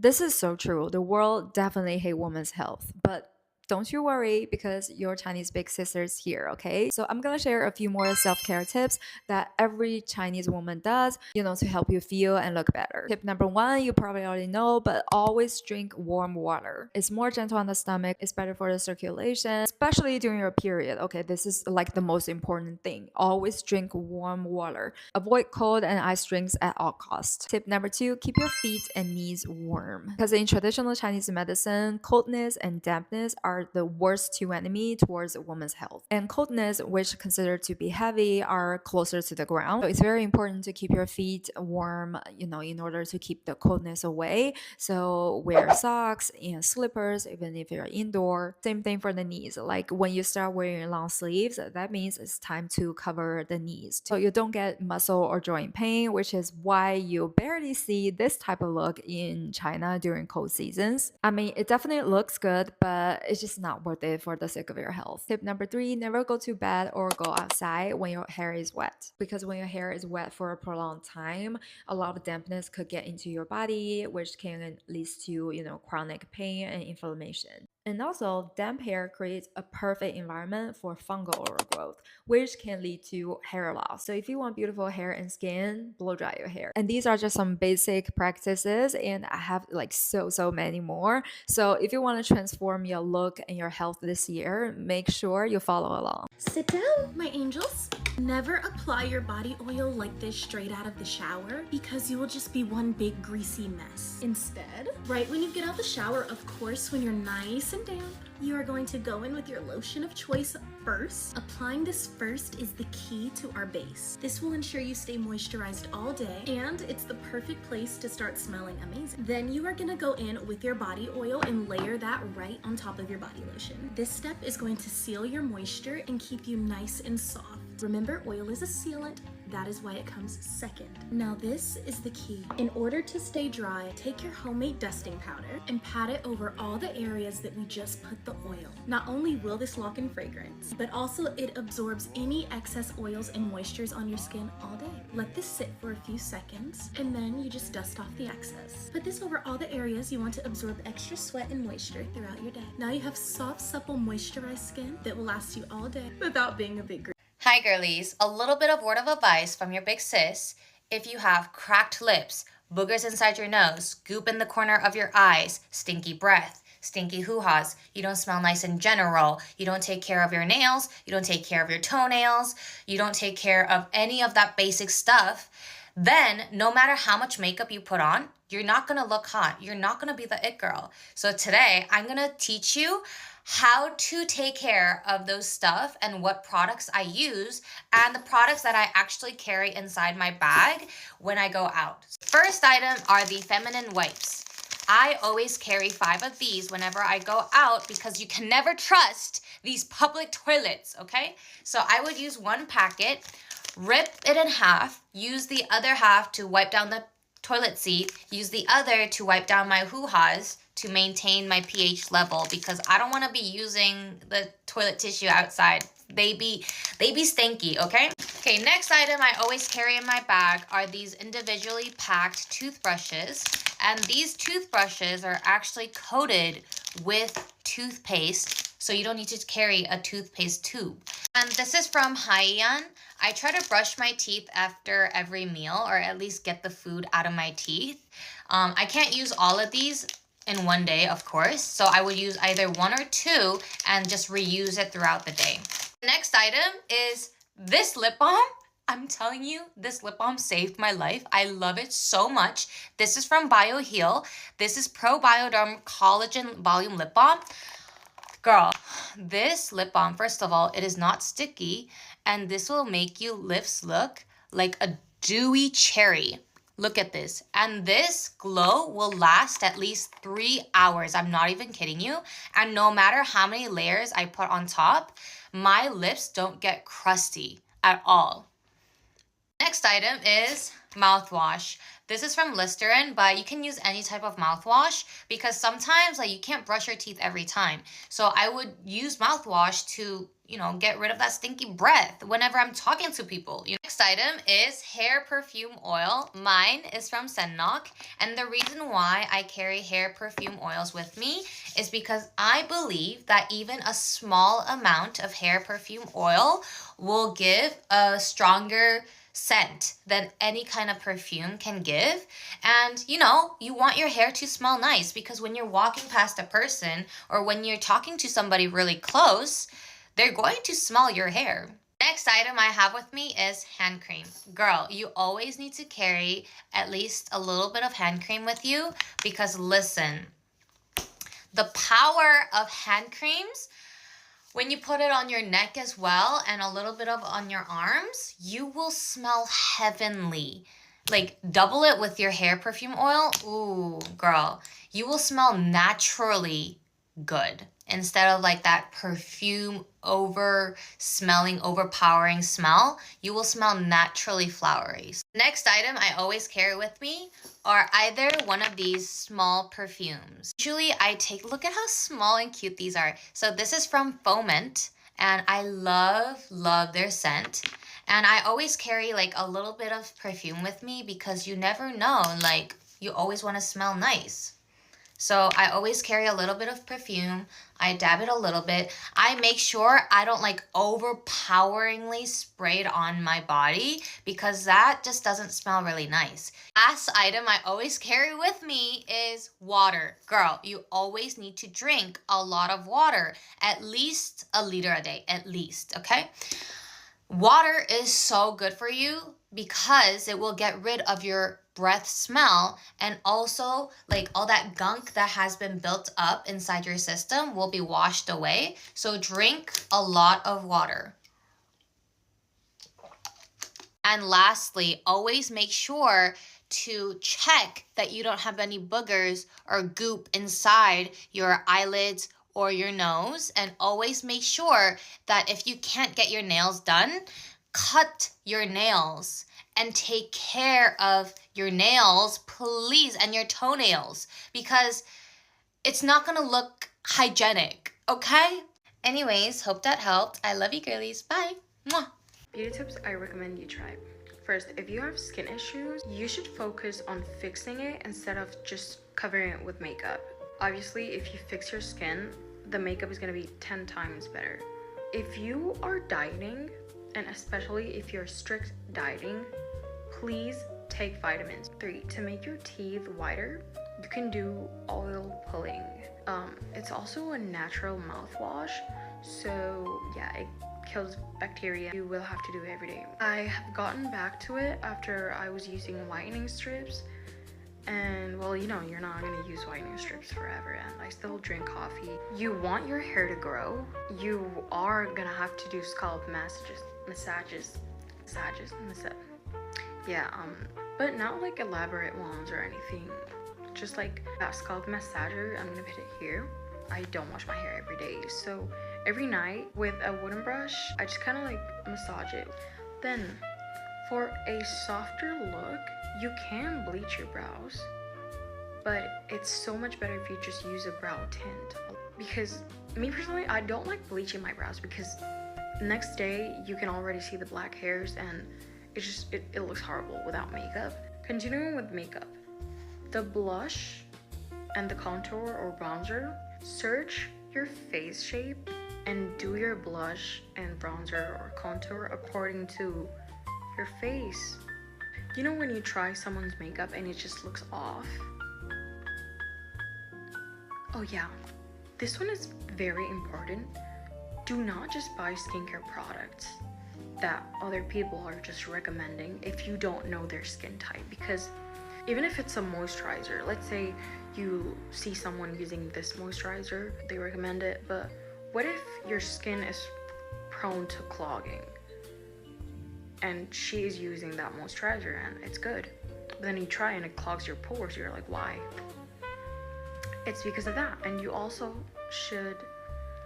This is so true. The world definitely hate women's health, but don't you worry because your Chinese big sister's here, okay? So I'm gonna share a few more self-care tips that every Chinese woman does, to help you feel and look better. Tip number one, you probably already know, but always drink warm water. It's more gentle on the stomach, it's better for the circulation, especially during your period. Okay, this is like the most important thing. Always drink warm water. Avoid cold and ice drinks at all costs. Tip number two, keep your feet and knees warm. Because in traditional Chinese medicine, coldness and dampness are the worst two enemy towards a woman's health. And coldness, which considered to be heavy, are closer to the ground. So it's very important to keep your feet warm, in order to keep the coldness away. So wear socks and slippers, even if you're indoor. Same thing for the knees. Like when you start wearing long sleeves, that means it's time to cover the knees. So you don't get muscle or joint pain, which is why you barely see this type of look in China during cold seasons. I mean, it definitely looks good, but it's just not worth it for the sake of your health. Tip number three, never go to bed or go outside when your hair is wet. Because when your hair is wet for a prolonged time, a lot of dampness could get into your body, which can lead to, chronic pain and inflammation. And also, damp hair creates a perfect environment for fungal overgrowth, which can lead to hair loss. So if you want beautiful hair and skin, blow dry your hair. And these are just some basic practices, and I have like so many more. So if you want to transform your look and your health this year, make sure you follow along. Sit down, my angels. Never apply your body oil like this straight out of the shower because you will just be one big greasy mess. Instead, right when you get out the shower, of course, when you're nice and damp, you are going to go in with your lotion of choice first. Applying this first is the key to our base. This will ensure you stay moisturized all day, and it's the perfect place to start smelling amazing. Then you are gonna go in with your body oil and layer that right on top of your body lotion. This step is going to seal your moisture and keep you nice and soft. Remember, oil is a sealant. That is why it comes second. Now this is the key. In order to stay dry, take your homemade dusting powder and pat it over all the areas that we just put the oil. Not only will this lock in fragrance, but also it absorbs any excess oils and moistures on your skin all day. Let this sit for a few seconds, and then you just dust off the excess. Put this over all the areas you want to absorb extra sweat and moisture throughout your day. Now you have soft, supple, moisturized skin that will last you all day without being a big Hi girlies, a little bit of word of advice from your big sis. If you have cracked lips, boogers inside your nose, goop in the corner of your eyes, stinky breath, stinky hoo-has, you don't smell nice in general, you don't take care of your nails, you don't take care of your toenails, you don't take care of any of that basic stuff, then no matter how much makeup you put on, you're not gonna look hot. You're not gonna be the it girl. So today I'm gonna teach you how to take care of those stuff and what products I use and the products that I actually carry inside my bag when I go out. First item are the feminine wipes. I always carry 5 of these whenever I go out because you can never trust these public toilets, okay? So I would use 1 packet, rip it in half, use the other half to wipe down the toilet seat, use the other to wipe down my hoo-has to maintain my pH level because I don't want to be using the toilet tissue outside. They be stinky, okay? Okay, next item I always carry in my bag are these individually packed toothbrushes. And these toothbrushes are actually coated with toothpaste, so you don't need to carry a toothpaste tube. And this is from Haiyan. I try to brush my teeth after every meal, or at least get the food out of my teeth. I can't use all of these in one day, of course, so I would use either 1 or 2 and just reuse it throughout the day. Next item is this lip balm. I'm telling you, this lip balm saved my life. I love it so much. This is from BioHeal. This is Pro Bioderm Collagen Volume Lip Balm. Girl, this lip balm, first of all, it is not sticky, and this will make your lips look like a dewy cherry. Look at this. And this glow will last at least 3 hours. I'm not even kidding you. And no matter how many layers I put on top, my lips don't get crusty at all. Next item is mouthwash. This is from Listerine, but you can use any type of mouthwash because sometimes like you can't brush your teeth every time. So I would use mouthwash to, get rid of that stinky breath whenever I'm talking to people. Next item is hair perfume oil. Mine is from Sennock, and the reason why I carry hair perfume oils with me is because I believe that even a small amount of hair perfume oil will give a stronger scent than any kind of perfume can give. And you want your hair to smell nice because when you're walking past a person or when you're talking to somebody really close, they're going to smell your hair. Next item I have with me is hand cream. Girl, you always need to carry at least a little bit of hand cream with you because listen, the power of hand creams, when you put it on your neck as well and a little bit of on your arms, you will smell heavenly. Like double it with your hair perfume oil. Ooh, girl, you will smell naturally good instead of like that perfume overpowering smell. You will smell naturally flowery. Next item I always carry with me are either one of these small perfumes. Usually I look at how small and cute these are. So this is from Foment, and I love their scent. And I always carry like a little bit of perfume with me because you never know, like you always want to smell nice. So I always carry a little bit of perfume. I dab it a little bit. I make sure I don't like overpoweringly spray it on my body because that just doesn't smell really nice. Last item I always carry with me is water. Girl, you always need to drink a lot of water, at least a liter a day, at least, okay? Water is so good for you because it will get rid of your breath smell, and also like all that gunk that has been built up inside your system will be washed away. So drink a lot of water. And lastly, always make sure to check that you don't have any boogers or goop inside your eyelids or your nose, and always make sure that if you can't get your nails done, cut your nails and take care of your nails, please, and your toenails, because it's not gonna look hygienic, okay? Anyways, hope that helped. I love you, girlies. Bye. Mwah. Beauty tips I recommend you try. First, if you have skin issues, you should focus on fixing it instead of just covering it with makeup. Obviously, if you fix your skin, the makeup is gonna be 10 times better. If you are dieting, and especially if you're strict dieting, please take vitamins. 3, to make your teeth whiter, you can do oil pulling. It's also a natural mouthwash, so yeah, it kills bacteria. You will have to do it every day. I have gotten back to it after I was using whitening strips, and well, you're not gonna use whitening strips forever, and I still drink coffee. You want your hair to grow, you are gonna have to do scalp massages. Yeah, but not like elaborate ones or anything. Just like that scalp massager, I'm gonna put it here. I don't wash my hair every day, so every night with a wooden brush, I just kind of like massage it. Then, for a softer look, you can bleach your brows, but it's so much better if you just use a brow tint. Because me personally, I don't like bleaching my brows because next day you can already see the black hairs, and it looks horrible without makeup. Continuing with makeup, the blush and the contour or bronzer, search your face shape and do your blush and bronzer or contour according to your face. When you try someone's makeup and it just looks off? Oh yeah, this one is very important. Do not just buy skincare products that other people are just recommending if you don't know their skin type, because even if it's a moisturizer, let's say you see someone using this moisturizer, they recommend it, but what if your skin is prone to clogging and she is using that moisturizer and it's good, but then you try and it clogs your pores? You're like, why? It's because of that. And you also should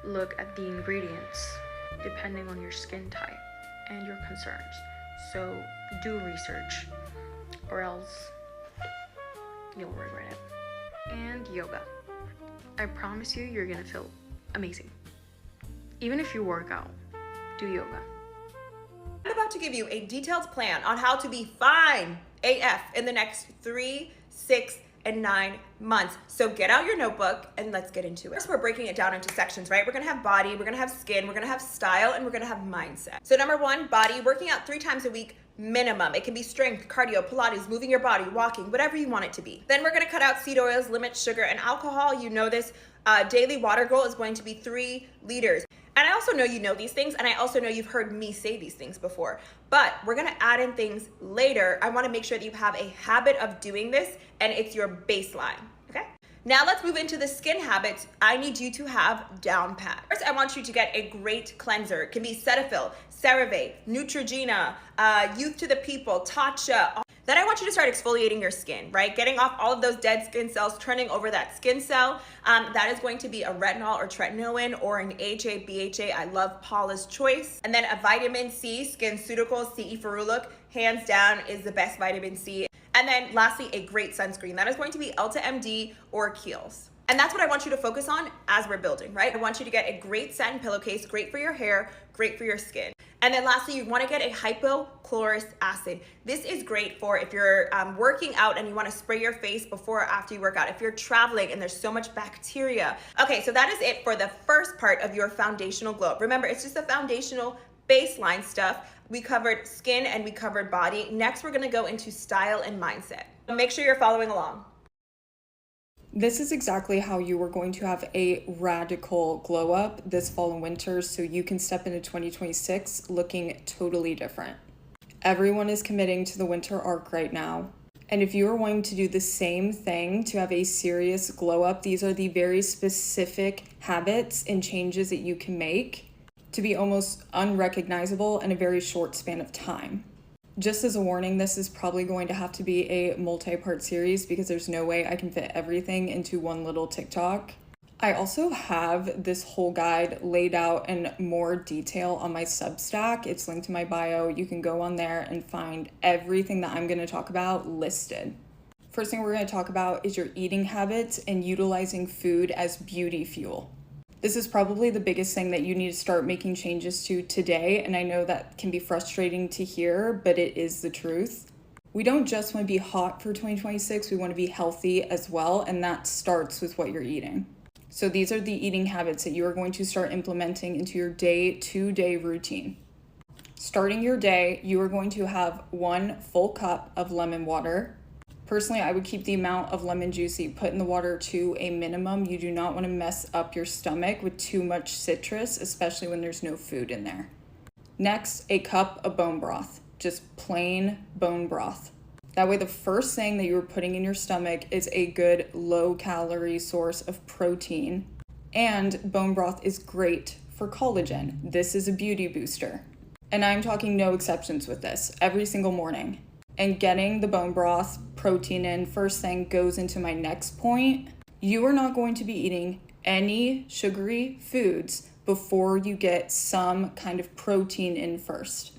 look at the ingredients depending on your skin type and your concerns. So do research, or else You'll regret it. And yoga. I promise you, you're gonna feel amazing. Even if you work out, do yoga. I'm about to give you a detailed plan on how to be fine AF in the next 3, 6, and 9 months. So get out your notebook and let's get into it. First, we're breaking it down into sections, right? We're gonna have body, we're gonna have skin, we're gonna have style, and we're gonna have mindset. So number 1, body, working out 3 times a week minimum. It can be strength, cardio, Pilates, moving your body, walking, whatever you want it to be. Then we're gonna cut out seed oils, limit sugar and alcohol. You know this. Daily water goal is going to be 3 liters. And I also know you know these things, and I also know you've heard me say these things before, but we're gonna add in things later. I wanna make sure that you have a habit of doing this and it's your baseline, okay? Now let's move into the skin habits I need you to have down pat. First, I want you to get a great cleanser. It can be Cetaphil, CeraVe, Neutrogena, Youth to the People, Tatcha. Then I want you to start exfoliating your skin, right? Getting off all of those dead skin cells, turning over that skin cell. That is going to be a retinol or tretinoin or an AHA, BHA. I love Paula's Choice. And then a vitamin C, SkinCeuticals, CE Feruluc, hands down is the best vitamin C. And then lastly, a great sunscreen. That is going to be Elta MD or Kiehl's. And that's what I want you to focus on as we're building, right? I want you to get a great satin pillowcase, great for your hair, great for your skin. And then lastly, you want to get a hypochlorous acid. This is great for if you're working out and you want to spray your face before or after you work out. If you're traveling and there's so much bacteria. Okay, so that is it for the first part of your foundational glow up. Remember, it's just the foundational baseline stuff. We covered skin and we covered body. Next, we're going to go into style and mindset. Make sure you're following along. This is exactly how you are going to have a radical glow up this fall and winter so you can step into 2026 looking totally different. Everyone is committing to the winter arc right now. And if you are wanting to do the same thing to have a serious glow up, these are the very specific habits and changes that you can make to be almost unrecognizable in a very short span of time. Just as a warning, this is probably going to have to be a multi-part series because there's no way I can fit everything into one little TikTok. I also have this whole guide laid out in more detail on my Substack. It's linked in my bio. You can go on there and find everything that I'm going to talk about listed. First thing we're going to talk about is your eating habits and utilizing food as beauty fuel. This is probably the biggest thing that you need to start making changes to today, and I know that can be frustrating to hear, but it is the truth. We don't just want to be hot for 2026, we want to be healthy as well, and that starts with what you're eating. So these are the eating habits that you are going to start implementing into your day-to-day routine. Starting your day, you are going to have 1 full cup of lemon water. Personally, I would keep the amount of lemon juice that you put in the water to a minimum. You do not want to mess up your stomach with too much citrus, especially when there's no food in there. Next, a cup of bone broth, just plain bone broth. That way, the first thing that you're putting in your stomach is a good low-calorie source of protein. And bone broth is great for collagen. This is a beauty booster. And I'm talking no exceptions with this, every single morning. And getting the bone broth protein in first thing goes into my next point. You are not going to be eating any sugary foods before you get some kind of protein in first.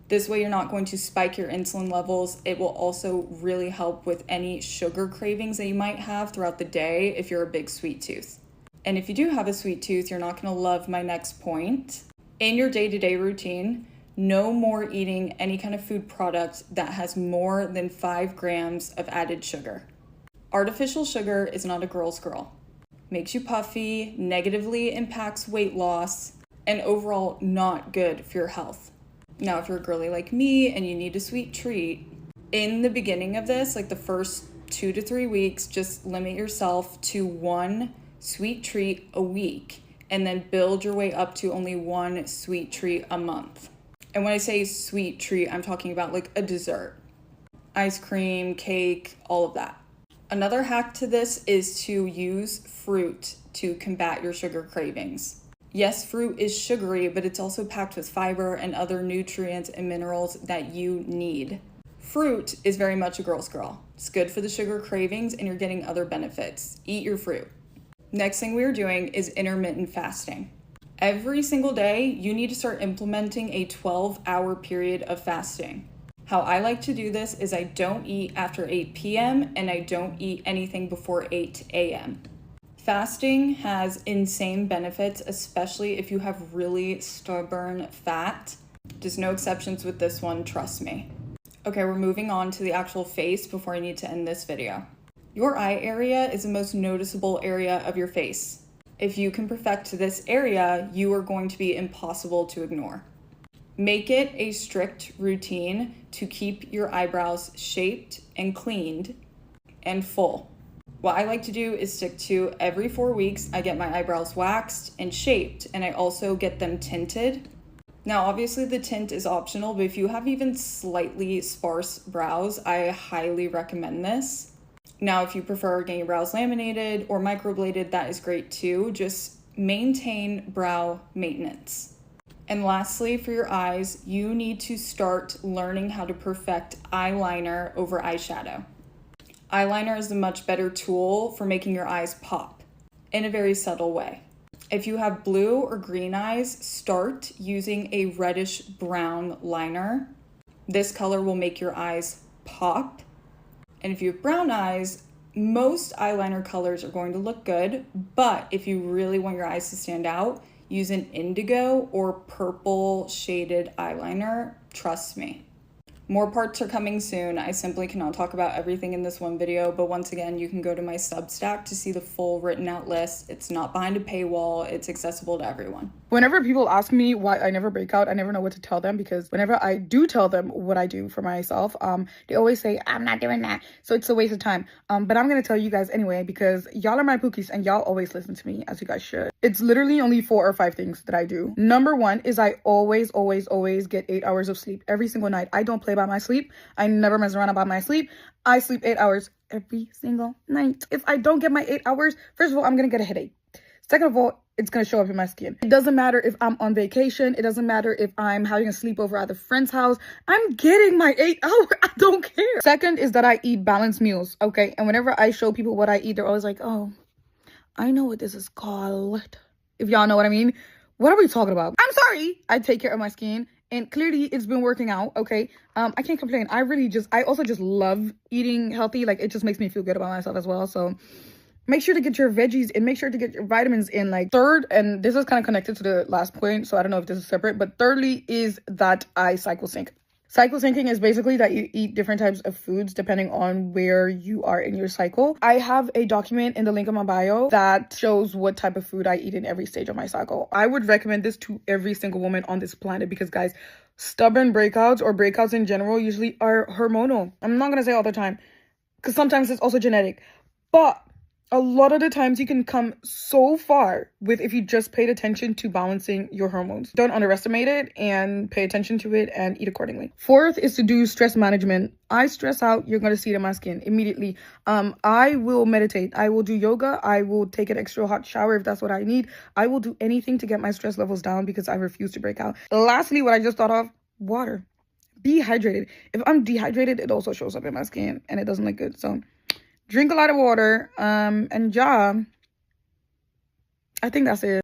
This way you're not going to spike your insulin levels. It will also really help with any sugar cravings that you might have throughout the day if you're a big sweet tooth. And if you do have a sweet tooth, you're not going to love my next point. In your day-to-day routine, no more eating any kind of food product that has more than 5 grams of added sugar. Artificial sugar is not a girl's girl. Makes you puffy, negatively impacts weight loss, and overall not good for your health. Now, if you're a girly like me and you need a sweet treat, in the beginning of this, like the first 2 to 3 weeks, just limit yourself to 1 sweet treat a week, and then build your way up to only 1 sweet treat a month. And when I say sweet treat, I'm talking about like a dessert. Ice cream, cake, all of that. Another hack to this is to use fruit to combat your sugar cravings. Yes, fruit is sugary, but it's also packed with fiber and other nutrients and minerals that you need. Fruit is very much a girl's girl. It's good for the sugar cravings and you're getting other benefits. Eat your fruit. Next thing we're doing is intermittent fasting. Every single day, you need to start implementing a 12-hour period of fasting. How I like to do this is I don't eat after 8 p.m. and I don't eat anything before 8 a.m. Fasting has insane benefits, especially if you have really stubborn fat. Just no exceptions with this one, trust me. Okay, we're moving on to the actual face before I need to end this video. Your eye area is the most noticeable area of your face. If you can perfect this area, you are going to be impossible to ignore. Make it a strict routine to keep your eyebrows shaped and cleaned and full. What I like to do is stick to every 4 weeks, I get my eyebrows waxed and shaped, and I also get them tinted. Now, obviously the tint is optional, but if you have even slightly sparse brows, I highly recommend this. Now, if you prefer getting your brows laminated or microbladed, that is great too. Just maintain brow maintenance. And lastly, for your eyes, you need to start learning how to perfect eyeliner over eyeshadow. Eyeliner is a much better tool for making your eyes pop in a very subtle way. If you have blue or green eyes, start using a reddish brown liner. This color will make your eyes pop. And if you have brown eyes, most eyeliner colors are going to look good, but if you really want your eyes to stand out, use an indigo or purple shaded eyeliner, trust me. More parts are coming soon. I simply cannot talk about everything in this one video, but once again, you can go to my Substack to see the full written out list. It's not behind a paywall. It's accessible to everyone. Whenever people ask me why I never break out, I never know what to tell them, because whenever I do tell them what I do for myself, they always say, I'm not doing that. So it's a waste of time. But I'm going to tell you guys anyway, because y'all are my pookies and y'all always listen to me, as you guys should. It's literally only 4 or 5 things that I do. Number 1 is I always get 8 hours of sleep every single night. I don't play by my sleep. I never mess around about my sleep. I sleep 8 hours every single night. If I don't get my 8 hours, first of all, I'm going to get a headache. Second of all, it's going to show up in my skin. It doesn't matter if I'm on vacation. It doesn't matter if I'm having a sleepover at a friend's house. I'm getting my 8 hours. I don't care. Second is that I eat balanced meals, okay? And whenever I show people what I eat, they're always like, oh, I know what this is called. If y'all know what I mean. What are we talking about? I'm sorry. I take care of my skin. And clearly it's been working out, okay? I can't complain. I also just love eating healthy. Like, it just makes me feel good about myself as well. So make sure to get your veggies and make sure to get your vitamins in. Like, third, and this is kind of connected to the last point, so I don't know if this is separate, but thirdly is that I cycle sync. Cycle syncing is basically that you eat different types of foods depending on where you are in your cycle. I have a document in the link of my bio that shows what type of food I eat in every stage of my cycle. I would recommend this to every single woman on this planet because, guys, stubborn breakouts or breakouts in general usually are hormonal. I'm not going to say all the time because sometimes it's also genetic, but a lot of the times you can come so far with if you just paid attention to balancing your hormones. Don't underestimate it and pay attention to it and eat accordingly. Fourth is to do stress management. I stress out, you're going to see it in my skin immediately. I will meditate. I will do yoga. I will take an extra hot shower if that's what I need. I will do anything to get my stress levels down because I refuse to break out. Lastly, what I just thought of, water. Be hydrated. If I'm dehydrated, it also shows up in my skin and it doesn't look good. So drink a lot of water, and yeah, I think that's it.